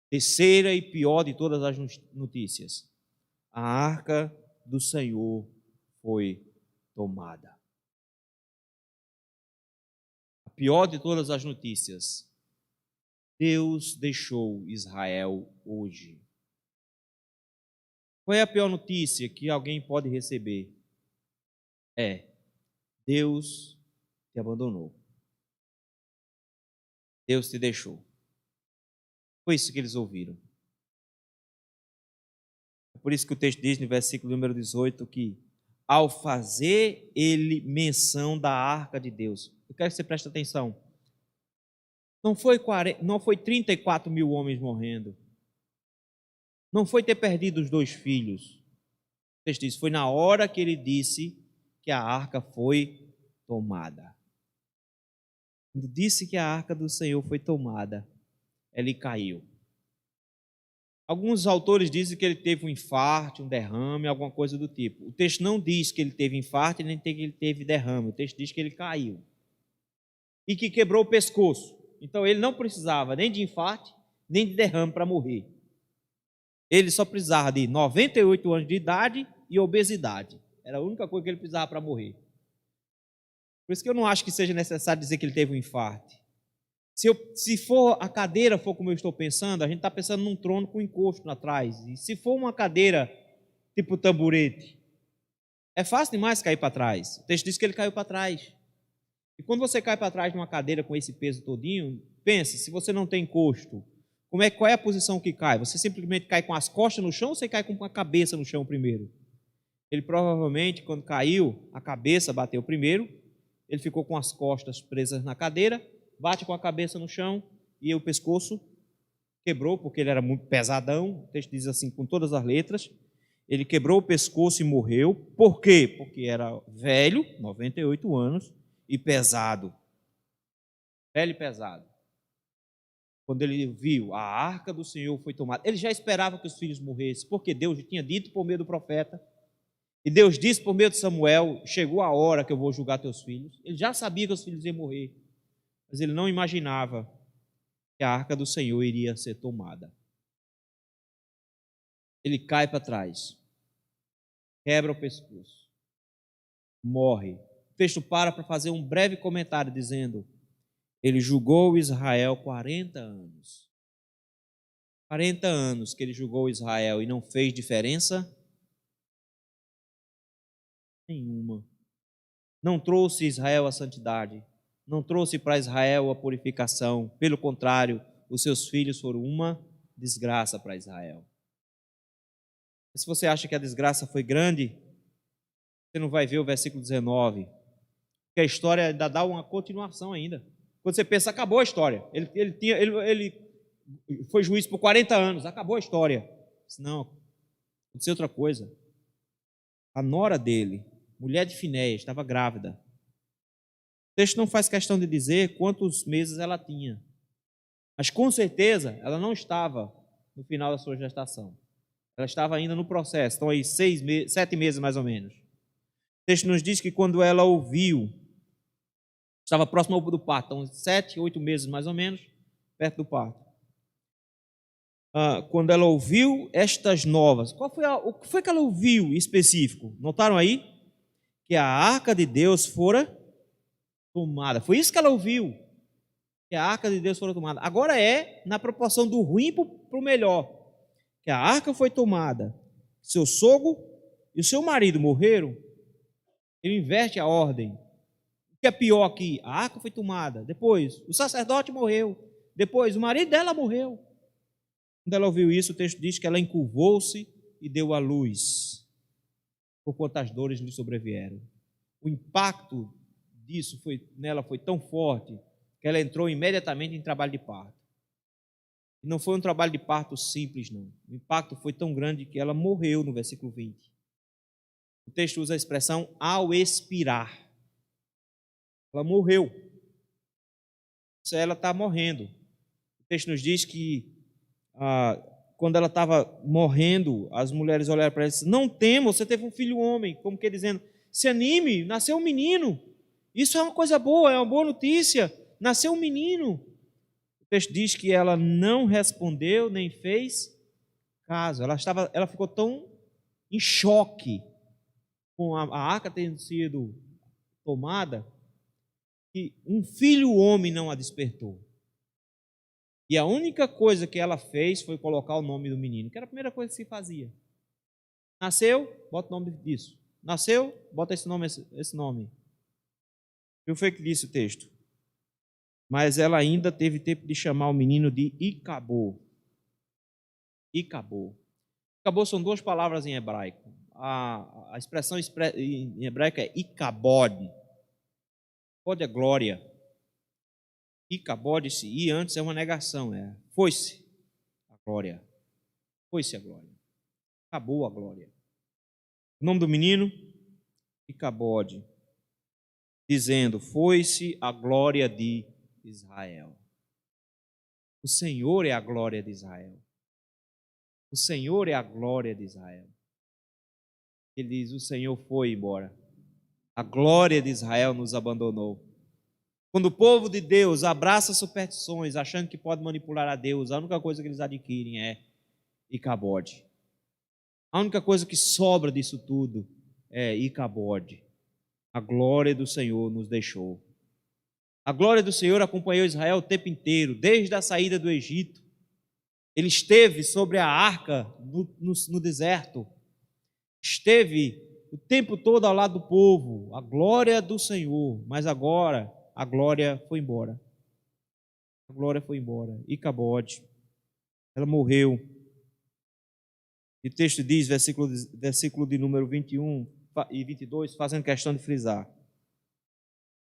Terceira e pior de todas as notícias. A arca do Senhor foi tomada. A pior de todas as notícias. Deus deixou Israel hoje. Qual é a pior notícia que alguém pode receber? Deus te abandonou. Deus te deixou. Foi isso que eles ouviram. É por isso que o texto diz no versículo número 18 que ao fazer ele menção da arca de Deus, eu quero que você preste atenção. Não foi 34 mil homens morrendo. Não foi ter perdido os 2 filhos. O texto diz, foi na hora que ele disse que a arca foi tomada. Quando disse que a arca do Senhor foi tomada, ele caiu. Alguns autores dizem que ele teve um infarto, um derrame, alguma coisa do tipo. O texto não diz que ele teve infarto, nem que ele teve derrame. O texto diz que ele caiu. E que quebrou o pescoço. Então ele não precisava nem de infarto, nem de derrame para morrer. Ele só precisava de 98 anos de idade e obesidade. Era a única coisa que ele precisava para morrer. Por isso que eu não acho que seja necessário dizer que ele teve um infarto. Se for a cadeira for como eu estou pensando, a gente está pensando num trono com encosto atrás. E se for uma cadeira tipo tamborete, é fácil demais cair para trás. O texto diz que ele caiu para trás. E quando você cai para trás de uma cadeira com esse peso todinho, pense, se você não tem encosto, qual é a posição que cai? Você simplesmente cai com as costas no chão ou você cai com a cabeça no chão primeiro? Ele provavelmente, quando caiu, a cabeça bateu primeiro, ele ficou com as costas presas na cadeira, bate com a cabeça no chão e o pescoço quebrou, porque ele era muito pesadão. O texto diz assim, com todas as letras. Ele quebrou o pescoço e morreu. Por quê? Porque era velho, 98 anos, e pesado. Velho e pesado. Quando ele viu a arca do Senhor foi tomada, ele já esperava que os filhos morressem, porque Deus já tinha dito por meio do profeta. E Deus disse por meio de Samuel, chegou a hora que eu vou julgar teus filhos. Ele já sabia que os filhos iam morrer. Mas ele não imaginava que a arca do Senhor iria ser tomada. Ele cai para trás, quebra o pescoço, morre. O texto para fazer um breve comentário dizendo, ele julgou Israel 40 anos. 40 anos que ele julgou Israel e não fez diferença nenhuma. Não trouxe Israel a santidade, não trouxe para Israel a purificação. Pelo contrário, os seus filhos foram uma desgraça para Israel. Se você acha que a desgraça foi grande, você não vai ver o versículo 19, porque a história ainda dá uma continuação ainda. Quando você pensa, acabou a história. Ele foi juiz por 40 anos, acabou a história. Não, aconteceu outra coisa. A nora dele, mulher de Finéias, estava grávida. O texto não faz questão de dizer quantos meses ela tinha, mas com certeza ela não estava no final da sua gestação. Ela estava ainda no processo, então aí 7 meses mais ou menos. O texto nos diz que quando ela ouviu, estava próximo do parto, então 7, 8 meses mais ou menos, perto do parto. Quando ela ouviu estas novas, o que foi que ela ouviu em específico? Notaram aí? Que a arca de Deus fora tomada. Foi isso que ela ouviu, que a arca de Deus fora tomada. Agora é na proporção do ruim para o melhor, que a arca foi tomada, seu sogro e o seu marido morreram. Ele inverte a ordem. O que é pior aqui? A arca foi tomada, depois o sacerdote morreu, depois o marido dela morreu. Quando ela ouviu isso, o texto diz que ela encurvou-se e deu à luz, por quanto as dores lhe sobrevieram. O impacto disso nela foi tão forte que ela entrou imediatamente em trabalho de parto. E não foi um trabalho de parto simples, não. O impacto foi tão grande que ela morreu no versículo 20. O texto usa a expressão ao expirar. Ela morreu. Ela está morrendo. O texto nos diz que quando ela estava morrendo, as mulheres olharam para ela e disseram: não tema, você teve um filho homem. Como que dizendo, se anime, nasceu um menino. Isso é uma coisa boa, é uma boa notícia. Nasceu um menino. O texto diz que ela não respondeu nem fez caso. Ela ficou tão em choque com a arca tendo sido tomada que um filho homem não a despertou. E a única coisa que ela fez foi colocar o nome do menino, que era a primeira coisa que se fazia. Nasceu, bota o nome disso. Nasceu, bota esse nome. E o que foi que disse o texto? Mas ela ainda teve tempo de chamar o menino de Icabô. Icabô. Icabô são 2 palavras em hebraico. A expressão em hebraico é Icabod. Pode é glória. Icabode-se, e antes é uma negação, foi-se a glória. Foi-se a glória. Acabou a glória. O nome do menino? Icabode. Dizendo, foi-se a glória de Israel. O Senhor é a glória de Israel. O Senhor é a glória de Israel. Ele diz, o Senhor foi embora. A glória de Israel nos abandonou. Quando o povo de Deus abraça superstições, achando que pode manipular a Deus, a única coisa que eles adquirem é Icabode. A única coisa que sobra disso tudo é Icabode. A glória do Senhor nos deixou. A glória do Senhor acompanhou Israel o tempo inteiro, desde a saída do Egito. Ele esteve sobre a arca no deserto. Esteve o tempo todo ao lado do povo. A glória do Senhor. Mas agora a glória foi embora. A glória foi embora. Icabode. Ela morreu. E o texto diz, versículo de número 21 e 22, fazendo questão de frisar.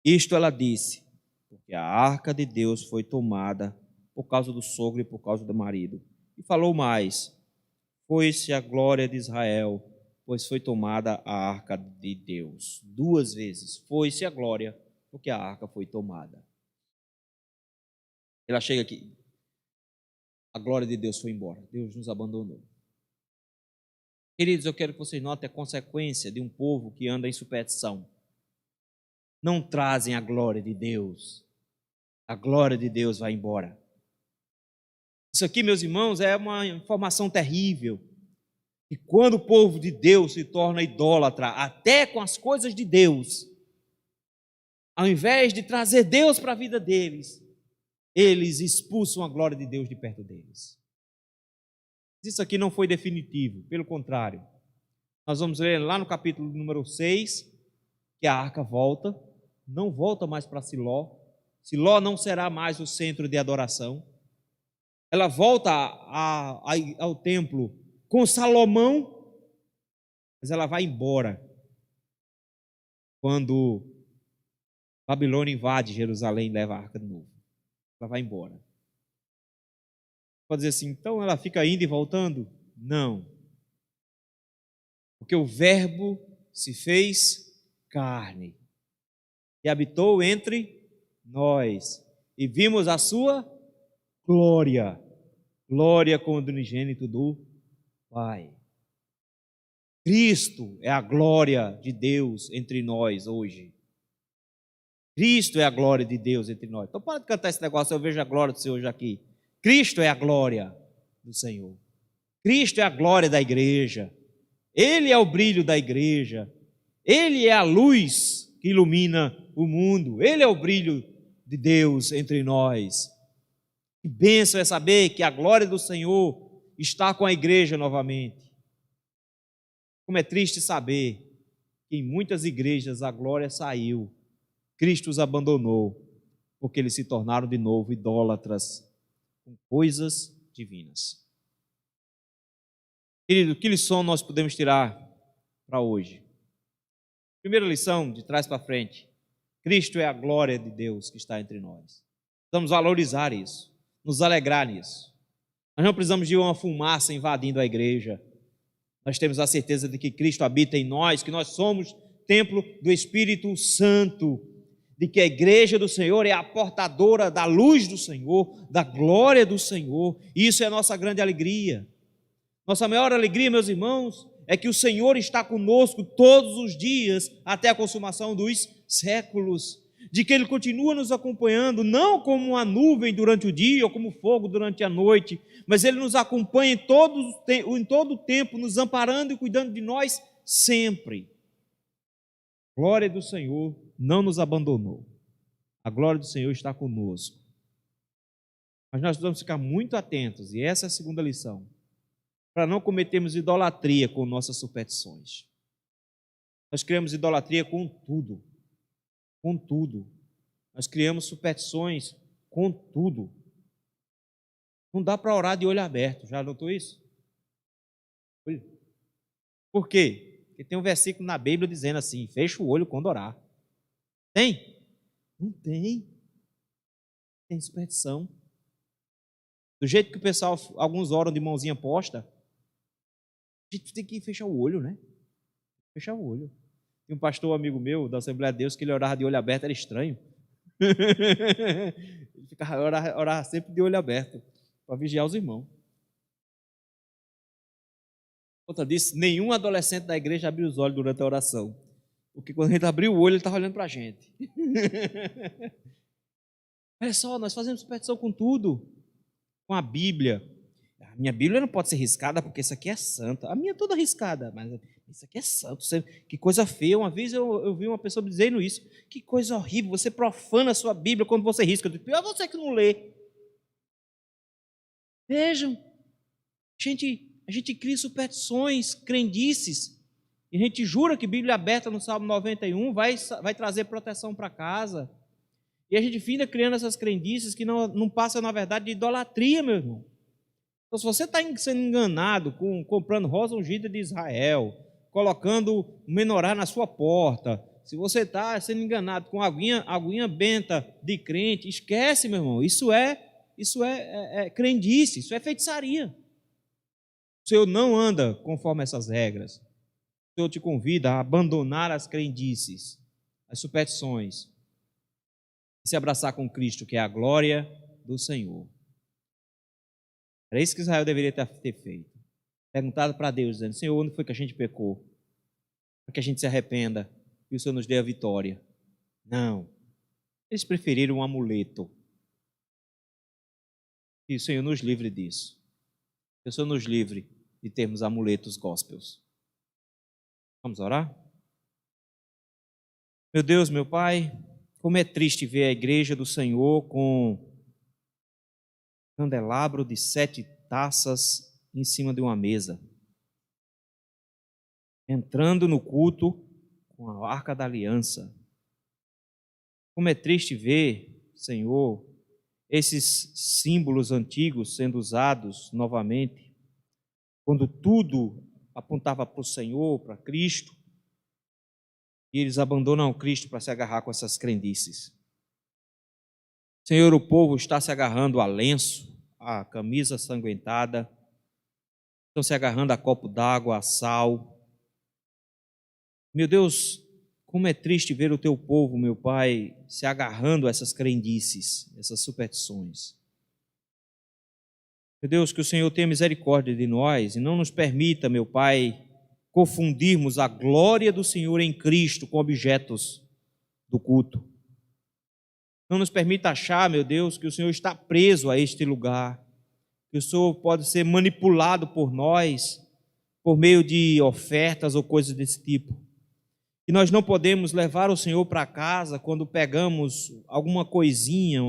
Isto ela disse, porque a arca de Deus foi tomada por causa do sogro e por causa do marido. E falou mais, foi-se a glória de Israel, pois foi tomada a arca de Deus. 2 vezes, foi-se a glória, porque a arca foi tomada. Ela chega aqui, a glória de Deus foi embora, Deus nos abandonou. Queridos, eu quero que vocês notem a consequência de um povo que anda em superstição. Não trazem a glória de Deus. A glória de Deus vai embora. Isso aqui, meus irmãos, é uma informação terrível. E quando o povo de Deus se torna idólatra, até com as coisas de Deus, ao invés de trazer Deus para a vida deles, eles expulsam a glória de Deus de perto deles. Isso aqui não foi definitivo, pelo contrário. Nós vamos ler lá no capítulo número 6, que a arca volta, não volta mais para Siló. Siló não será mais o centro de adoração. Ela volta ao templo com Salomão, mas ela vai embora quando Babilônia invade Jerusalém e leva a arca de novo. Ela vai embora. Pode dizer assim, então ela fica indo e voltando? Não. Porque o Verbo se fez carne e habitou entre nós e vimos a sua glória, glória como do unigênito do Pai. Cristo é a glória de Deus entre nós hoje. Cristo é a glória de Deus entre nós. Então para de cantar esse negócio, eu vejo a glória do Senhor hoje aqui. Cristo é a glória do Senhor. Cristo é a glória da igreja. Ele é o brilho da igreja. Ele é a luz que ilumina o mundo. Ele é o brilho de Deus entre nós. Que bênção é saber que a glória do Senhor está com a igreja novamente. Como é triste saber que em muitas igrejas a glória saiu. Cristo os abandonou, porque eles se tornaram de novo idólatras com coisas divinas. Querido, que lição nós podemos tirar para hoje? Primeira lição, de trás para frente. Cristo é a glória de Deus que está entre nós. Precisamos valorizar isso, nos alegrar nisso. Nós não precisamos de uma fumaça invadindo a igreja. Nós temos a certeza de que Cristo habita em nós, que nós somos templo do Espírito Santo, de que a igreja do Senhor é a portadora da luz do Senhor, da glória do Senhor. E isso é a nossa grande alegria. Nossa maior alegria, meus irmãos, é que o Senhor está conosco todos os dias até a consumação dos séculos, de que Ele continua nos acompanhando, não como uma nuvem durante o dia ou como fogo durante a noite, mas Ele nos acompanha em todo o tempo, nos amparando e cuidando de nós sempre. A glória do Senhor não nos abandonou. A glória do Senhor está conosco. Mas nós precisamos ficar muito atentos, e essa é a segunda lição, para não cometermos idolatria com nossas superstições. Nós criamos idolatria com tudo. Com tudo. Nós criamos superstições com tudo. Não dá para orar de olho aberto, já notou isso? Por quê? Porque tem um versículo na Bíblia dizendo assim, fecha o olho quando orar. Tem? Não tem. Tem superstição. Do jeito que o pessoal, alguns oram de mãozinha posta, a gente tem que fechar o olho, né? Fechar o olho. Tem um pastor amigo meu da Assembleia de Deus que ele orava de olho aberto, era estranho. Ele ficava orava sempre de olho aberto, para vigiar os irmãos. Outra disse, nenhum adolescente da igreja abriu os olhos durante a oração. Porque quando a gente abriu o olho, ele estava olhando para a gente. Olha só, nós fazemos superstição com tudo. Com a Bíblia. A minha Bíblia não pode ser riscada porque isso aqui é santa. A minha é toda riscada, mas isso aqui é santo. Que coisa feia. Uma vez eu vi uma pessoa dizendo isso. Que coisa horrível, você profana a sua Bíblia quando você risca. Eu digo, você que não lê. Vejam, a gente cria superstições, crendices, e a gente jura que Bíblia aberta no Salmo 91 vai trazer proteção para casa. E a gente finda criando essas crendices que não passam, na verdade, de idolatria, meu irmão. Então, se você está sendo enganado comprando rosa ungida de Israel, colocando um menorá na sua porta, se você está sendo enganado com aguinha benta de crente, esquece, meu irmão, isso é crendice, isso é feitiçaria. O Senhor não anda conforme essas regras. O Senhor te convida a abandonar as crendices, as superstições, e se abraçar com Cristo, que é a glória do Senhor. Era isso que Israel deveria ter feito. Perguntado para Deus, dizendo, Senhor, onde foi que a gente pecou? Para que a gente se arrependa e o Senhor nos dê a vitória. Não. Eles preferiram um amuleto. E o Senhor nos livre disso. Que o Senhor nos livre de termos amuletos gospels. Vamos orar? Meu Deus, meu Pai, como é triste ver a igreja do Senhor com candelabro de 7 taças em cima de uma mesa, entrando no culto com a Arca da Aliança. Como é triste ver, Senhor, esses símbolos antigos sendo usados novamente, quando tudo apontava para o Senhor, para Cristo, e eles abandonam Cristo para se agarrar com essas crendices. Senhor, o povo está se agarrando a lenço, a camisa sanguentada, estão se agarrando a copo d'água, a sal. Meu Deus, como é triste ver o teu povo, meu Pai, se agarrando a essas crendices, essas superstições. Meu Deus, que o Senhor tenha misericórdia de nós e não nos permita, meu Pai, confundirmos a glória do Senhor em Cristo com objetos do culto. Não nos permita achar, meu Deus, que o Senhor está preso a este lugar, que o Senhor pode ser manipulado por nós, por meio de ofertas ou coisas desse tipo. Que nós não podemos levar o Senhor para casa quando pegamos alguma coisinha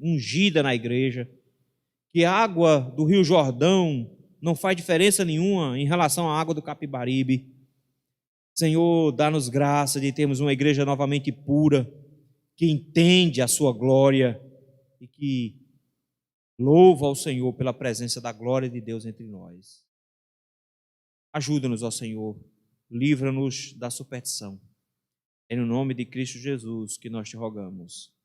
ungida na igreja, que a água do Rio Jordão não faz diferença nenhuma em relação à água do Capibaribe. Senhor, dá-nos graça de termos uma igreja novamente pura, que entende a sua glória e que louva ao Senhor pela presença da glória de Deus entre nós. Ajuda-nos, ó Senhor, livra-nos da superstição. É no nome de Cristo Jesus que nós te rogamos.